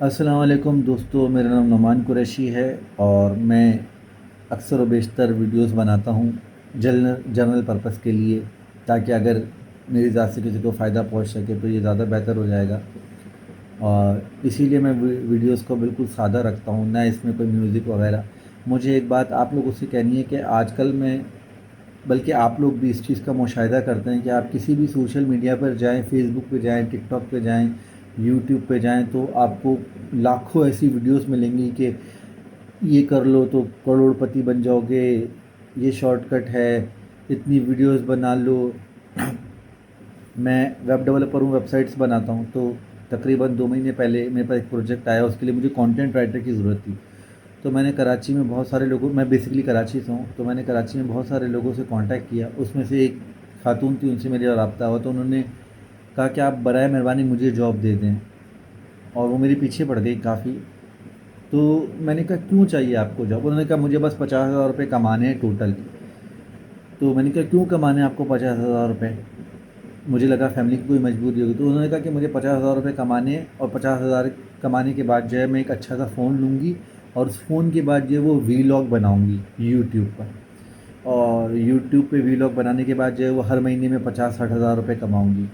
السلام علیکم دوستو، میرا نام نعمان قریشی ہے اور میں اکثر و بیشتر ویڈیوز بناتا ہوں جنرل پرپس کے لیے، تاکہ اگر میری ذات سے کسی کو فائدہ پہنچ سکے تو یہ زیادہ بہتر ہو جائے گا۔ اور اسی لیے میں ویڈیوز کو بالکل سادہ رکھتا ہوں، نہ اس میں کوئی میوزک وغیرہ۔ مجھے ایک بات آپ لوگوں سے کہنی ہے کہ آج کل میں، بلکہ آپ لوگ بھی اس چیز کا مشاہدہ کرتے ہیں کہ آپ کسی بھی سوشل میڈیا پر جائیں، فیس بک پہ جائیں، ٹک ٹاک پہ جائیں، یوٹیوب پہ جائیں، تو آپ کو لاکھوں ایسی ویڈیوز ملیں گی کہ یہ کر لو تو کروڑ پتی بن جاؤ گے، یہ شارٹ کٹ ہے، اتنی ویڈیوز بنا لو۔ میں ویب ڈیولپر ہوں، ویب سائٹس بناتا ہوں، تو تقریباً 2 مہینے پہلے میرے پاس ایک پروجیکٹ آیا، اس کے لیے مجھے کانٹینٹ رائٹر کی ضرورت تھی۔ تو میں نے کراچی میں بہت سارے لوگوں، میں بیسکلی کراچی سے ہوں، تو میں نے کراچی میں بہت سارے لوگوں سے کانٹیکٹ کیا۔ اس میں سے ایک خاتون تھی، ان سے میرا رابطہ ہوا، تو انہوں نے کہا کہ آپ برائے مہربانی مجھے جاب دے دیں، اور وہ میرے پیچھے پڑ گئی کافی۔ تو میں نے کہا کیوں چاہیے آپ کو جاب؟ انہوں نے کہا مجھے بس 50,000 روپے کمانے ہیں ٹوٹل۔ تو میں نے کہا کیوں کمانے ہیں آپ کو 50,000 روپے؟ مجھے لگا فیملی کی کوئی مجبوری ہوگی۔ تو انہوں نے کہا کہ مجھے 50,000 روپے کمانے ہیں، اور 50,000 کمانے کے بعد جو ہے میں ایک اچھا سا فون لوں گی، اور اس فون کے بعد جو ہے وہ وی لاگ بناؤں گی یوٹیوب پر، اور یوٹیوب پہ وی لاگ بنانے کے بعد جو ہے وہ ہر مہینے میں 50-60 ہزار روپے کماؤں گی۔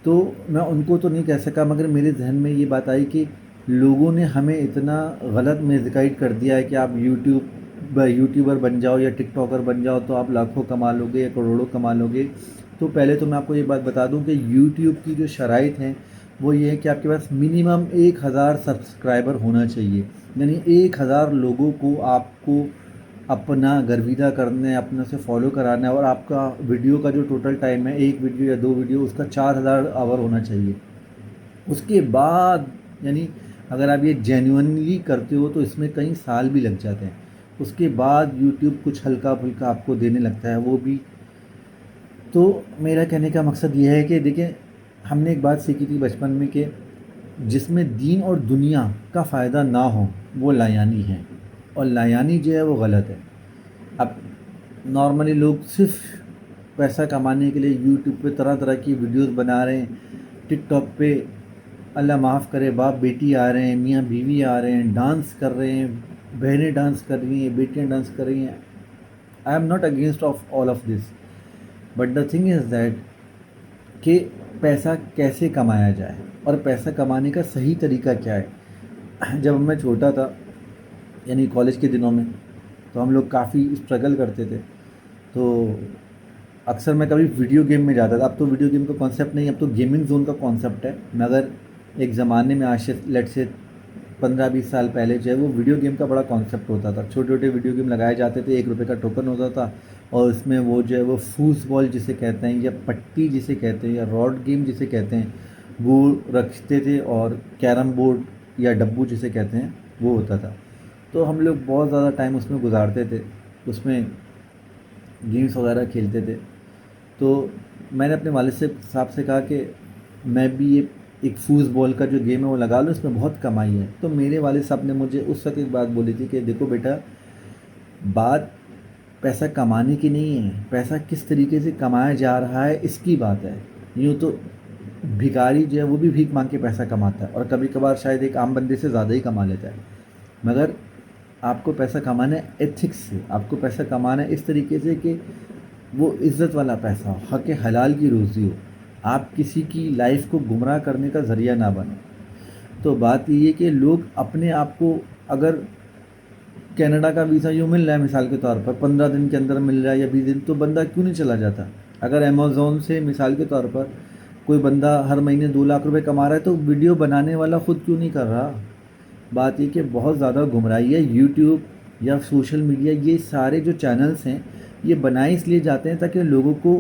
تو میں ان کو تو نہیں کہہ سکا، مگر میرے ذہن میں یہ بات آئی کہ لوگوں نے ہمیں اتنا غلط میزگائڈ کر دیا ہے کہ آپ یوٹیوبر بن جاؤ یا ٹک ٹاکر بن جاؤ تو آپ لاکھوں کما لو گے یا کروڑوں کما لو گے۔ تو پہلے تو میں آپ کو یہ بات بتا دوں کہ یوٹیوب کی جو شرائط ہیں وہ یہ ہے کہ آپ کے پاس منیمم 1,000 سبسکرائبر ہونا چاہیے، یعنی 1,000 لوگوں کو آپ کو اپنا گرویدہ کرنا ہے، اپنے سے فالو کرانا ہے، اور آپ کا ویڈیو کا جو ٹوٹل ٹائم ہے، ایک ویڈیو یا 2 ویڈیو، اس کا 4,000 آور ہونا چاہیے۔ اس کے بعد یعنی اگر آپ یہ جینوئنلی کرتے ہو تو اس میں کئی سال بھی لگ جاتے ہیں۔ اس کے بعد یوٹیوب کچھ ہلکا پھلکا آپ کو دینے لگتا ہے، وہ بھی۔ تو میرا کہنے کا مقصد یہ ہے کہ دیکھیں، ہم نے ایک بات سیکھی تھی بچپن میں کہ جس میں دین اور دنیا کا فائدہ نہ ہو وہ لایانی ہے، اور لایانی جو ہے وہ غلط ہے۔ اب نارملی لوگ صرف پیسہ کمانے کے لیے یوٹیوب پہ طرح طرح کی ویڈیوز بنا رہے ہیں، ٹک ٹاک پہ اللہ معاف کرے باپ بیٹی آ رہے ہیں، میاں بیوی آ رہے ہیں، ڈانس کر رہے ہیں، بہنیں ڈانس کر رہی ہیں، بیٹیاں ڈانس کر رہی ہیں۔ آئی am not against of all of this, but the thing is that کہ پیسہ کیسے کمایا جائے اور پیسہ کمانے کا صحیح طریقہ کیا ہے۔ جب میں چھوٹا تھا، یعنی کالج کے دنوں میں، تو ہم لوگ کافی اسٹرگل کرتے تھے۔ تو اکثر میں کبھی ویڈیو گیم میں جاتا تھا۔ اب تو ویڈیو گیم کا کانسیپٹ نہیں، اب تو گیمنگ زون کا کانسیپٹ ہے، مگر ایک زمانے میں آج سے لیٹ سے 15-20 سال پہلے جو ہے وہ ویڈیو گیم کا بڑا کانسیپٹ ہوتا تھا۔ چھوٹے چھوٹے ویڈیو گیم لگائے جاتے تھے، 1 روپے کا ٹوکن ہوتا تھا، اور اس میں وہ جو ہے وہ فوز بال جسے کہتے ہیں، یا پٹی جسے کہتے ہیں، یا راڈ گیم جسے کہتے ہیں، وہ رکھتے تھے، اور کیرم بورڈ یا ڈبو جسے کہتے ہیں وہ ہوتا تھا۔ تو ہم لوگ بہت زیادہ ٹائم اس میں گزارتے تھے، اس میں گیمس وغیرہ کھیلتے تھے۔ تو میں نے اپنے والد صاحب سے کہا کہ میں بھی یہ ایک فوز بال کا جو گیم ہے وہ لگا لوں، اس میں بہت کمائی ہے۔ تو میرے والد صاحب نے مجھے اس وقت ایک بات بولی تھی کہ دیکھو بیٹا، بات پیسہ کمانے کی نہیں ہے، پیسہ کس طریقے سے کمایا جا رہا ہے اس کی بات ہے۔ یوں تو بھکاری جو ہے وہ بھی بھیک مانگ کے پیسہ کماتا ہے، اور کبھی کبھار شاید ایک عام بندے سے زیادہ ہی کما لیتا ہے، مگر آپ کو پیسہ کمانا ہے ایتھکس سے، آپ کو پیسہ کمانا ہے اس طریقے سے کہ وہ عزت والا پیسہ ہو، حق حلال کی روزی ہو، آپ کسی کی لائف کو گمراہ کرنے کا ذریعہ نہ بنیں۔ تو بات یہ ہے کہ لوگ اپنے آپ کو، اگر کینیڈا کا ویزا یوں مل رہا ہے مثال کے طور پر 15 دن کے اندر مل رہا ہے یا 20 دن، تو بندہ کیوں نہیں چلا جاتا؟ اگر امیزون سے مثال کے طور پر کوئی بندہ ہر مہینے 2 لاکھ روپے کما رہا ہے، تو ویڈیو بنانے والا خود کیوں نہیں کر رہا؟ بات یہ کہ بہت زیادہ گمراہی ہے۔ یوٹیوب یا سوشل میڈیا، یہ سارے جو چینلز ہیں یہ بنائے اس لیے جاتے ہیں تاکہ لوگوں کو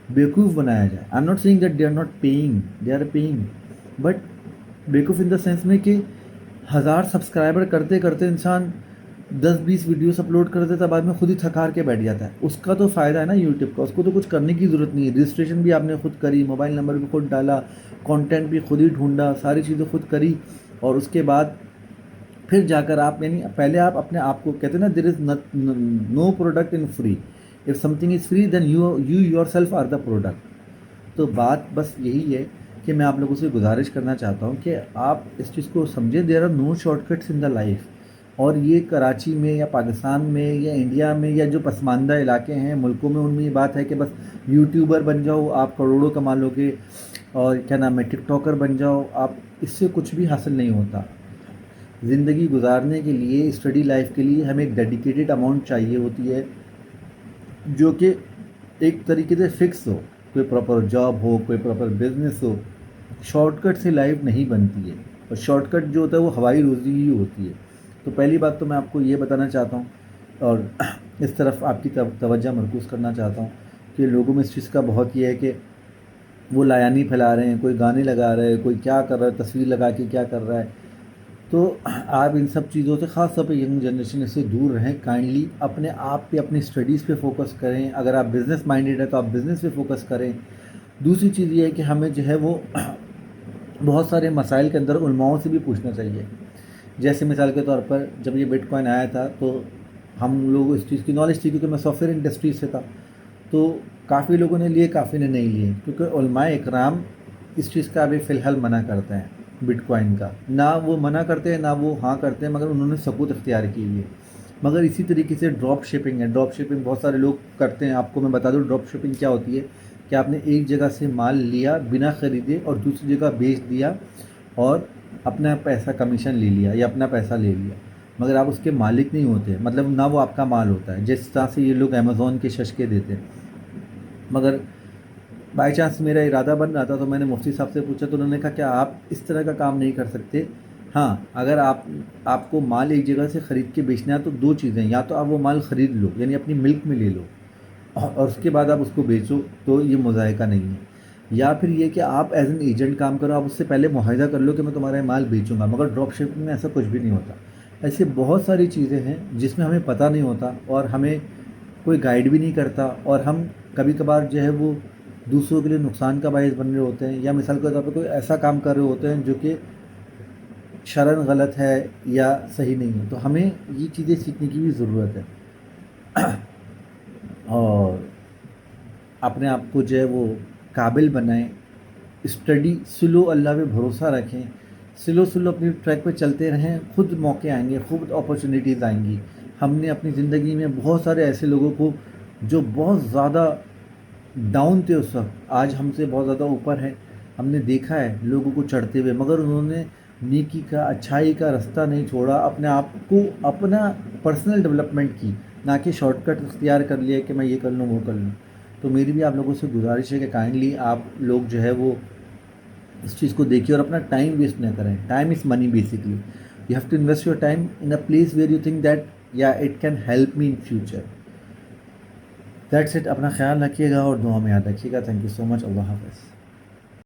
بیوقوف بنایا جائے۔ I am not seeing that they are not paying, they are paying, but بیوقوف ان دا سینس میں کہ 1,000 سبسکرائبر کرتے کرتے انسان 10-20 ویڈیوز اپلوڈ کر دیتا، بعد میں خود ہی تھکار کے بیٹھ جاتا ہے۔ اس کا تو فائدہ ہے نا یوٹیوب کا، اس کو تو کچھ کرنے کی ضرورت نہیں ہے، رجسٹریشن بھی آپ نے خود کری، موبائل نمبر بھی خود ڈالا، کانٹینٹ بھی خود ہی ڈھونڈا، ساری چیزیں خود کری، اور اس کے بعد پھر جا کر آپ، یعنی پہلے آپ اپنے آپ کو کہتے ہیں نا، there is no product in free, if something is free then you yourself are the product. تو بات بس یہی ہے کہ میں آپ لوگوں سے گزارش کرنا چاہتا ہوں کہ آپ اس چیز کو سمجھیں، there are no shortcuts in the life. اور یہ کراچی میں یا پاکستان میں یا انڈیا میں یا جو پسماندہ علاقے ہیں ملکوں میں، ان میں یہ بات ہے کہ بس یوٹیوبر بن جاؤ آپ کروڑوں کما لو گے، اور کیا نام ہے ٹک ٹاکر بن جاؤ آپ، اس سے کچھ بھی حاصل نہیں ہوتا. زندگی گزارنے کے لیے، اسٹڈی لائف کے لیے ہمیں ایک ڈیڈیکیٹڈ اماؤنٹ چاہیے ہوتی ہے جو کہ ایک طریقے سے فکس ہو. کوئی پراپر جاب ہو، کوئی پراپر بزنس ہو. شارٹ کٹ سے لائف نہیں بنتی ہے، اور شارٹ کٹ جو ہوتا ہے وہ ہوائی روزی ہی ہوتی ہے. تو پہلی بات تو میں آپ کو یہ بتانا چاہتا ہوں، اور اس طرف آپ کی توجہ مرکوز کرنا چاہتا ہوں کہ لوگوں میں اس چیز کا بہت یہ ہے کہ وہ لایانی پھیلا رہے ہیں، کوئی گانے لگا رہے ہیں، کوئی کیا کر رہا ہے، تصویر لگا کے کیا کر رہا ہے. تو آپ ان سب چیزوں سے، خاص طور پہ ینگ جنریشن، اس سے دور رہیں. کائنڈلی اپنے آپ پہ، اپنی اسٹڈیز پہ فوکس کریں. اگر آپ بزنس مائنڈیڈ ہے تو آپ بزنس پہ فوکس کریں. دوسری چیز یہ ہے کہ ہمیں جو ہے وہ بہت سارے مسائل کے اندر علماؤں سے بھی پوچھنا چاہیے. جیسے مثال کے طور پر جب یہ بٹ کوائن آیا تھا تو ہم لوگ اس چیز کی نالج تھی، کیونکہ میں سافٹ ویئر انڈسٹری سے تھا. تو کافی لوگوں نے لیے، کافی نے نہیں لیے، کیونکہ علماء اکرام اس چیز کا ابھی فی الحال منع کرتے ہیں. بٹ کوائن کا نہ وہ منع کرتے ہیں نہ وہ ہاں کرتے ہیں، مگر انہوں نے سکوت اختیار کی ہوئی ہے. مگر اسی طریقے سے ڈراپ شپنگ ہے. ڈراپ شپنگ بہت سارے لوگ کرتے ہیں. آپ کو میں بتا دوں ڈراپ شپنگ کیا ہوتی ہے، کہ آپ نے ایک جگہ سے مال لیا بنا خریدے اور دوسری جگہ بیچ دیا اور اپنا پیسہ کمیشن لے لیا یا اپنا پیسہ لے لیا، مگر آپ اس کے مالک نہیں ہوتے. مطلب نہ وہ آپ کا مال ہوتا ہے، جس طرح سے یہ لوگ امیزون کے ششکے دیتے ہیں. مگر بائی چانس میرا ارادہ بن رہا تھا تو میں نے مفتی صاحب سے پوچھا، تو انہوں نے کہا کہ آپ اس طرح کا کام نہیں کر سکتے. ہاں، اگر آپ کو مال ایک جگہ سے خرید کے بیچنا ہے تو دو چیزیں، یا تو آپ وہ مال خرید لو، یعنی اپنی ملک میں لے لو، اور اس کے بعد آپ اس کو بیچو، تو یہ مذائقہ نہیں ہے. یا پھر یہ کہ آپ ایز این ایجنٹ کام کرو، آپ اس سے پہلے معاہدہ کر لو کہ میں تمہارا مال بیچوں گا. مگر ڈراپ شپنگ میں ایسا کچھ بھی نہیں ہوتا. ایسے بہت ساری چیزیں ہیں جس میں ہمیں پتہ نہیں ہوتا اور ہمیں کوئی گائیڈ بھی نہیں کرتا، اور ہم کبھی کبھار جو ہے وہ دوسروں کے لیے نقصان کا باعث بن رہے ہوتے ہیں، یا مثال کے طور پہ کوئی ایسا کام کر رہے ہوتے ہیں جو کہ شرعاً غلط ہے یا صحیح نہیں ہے. تو ہمیں یہ چیزیں سیکھنے کی بھی ضرورت ہے، اور اپنے آپ کو جو ہے وہ قابل بنائیں. اسٹڈی سلو، اللہ پہ بھروسہ رکھیں، سلو اپنی ٹریک پہ چلتے رہیں. خود موقع آئیں گے، خود اپرچونیٹیز آئیں گی. ہم نے اپنی زندگی میں بہت سارے ایسے لوگوں کو جو بہت زیادہ ڈاؤن تھے اس وقت، آج ہم سے بہت زیادہ اوپر ہیں، ہم نے دیکھا ہے لوگوں کو چڑھتے ہوئے، مگر انہوں نے نیکی کا، اچھائی کا رستہ نہیں چھوڑا. اپنے آپ کو، اپنا پرسنل ڈیولپمنٹ کی، نہ کہ شارٹ کٹ اختیار کر لیا کہ میں یہ کر لوں وہ کر لوں. تو میری بھی آپ لوگوں سے گزارش ہے کہ کائنڈلی آپ لوگ جو ہے وہ اس چیز کو دیکھیے اور اپنا ٹائم ویسٹ نہ کریں. Time is money basically. You have to invest your time in a place where you think that یا it can help me in future. That's it. اپنا خیال رکھیے گا اور دعا میں یاد رکھیے گا. تھینک یو سو مچ. اللہ حافظ.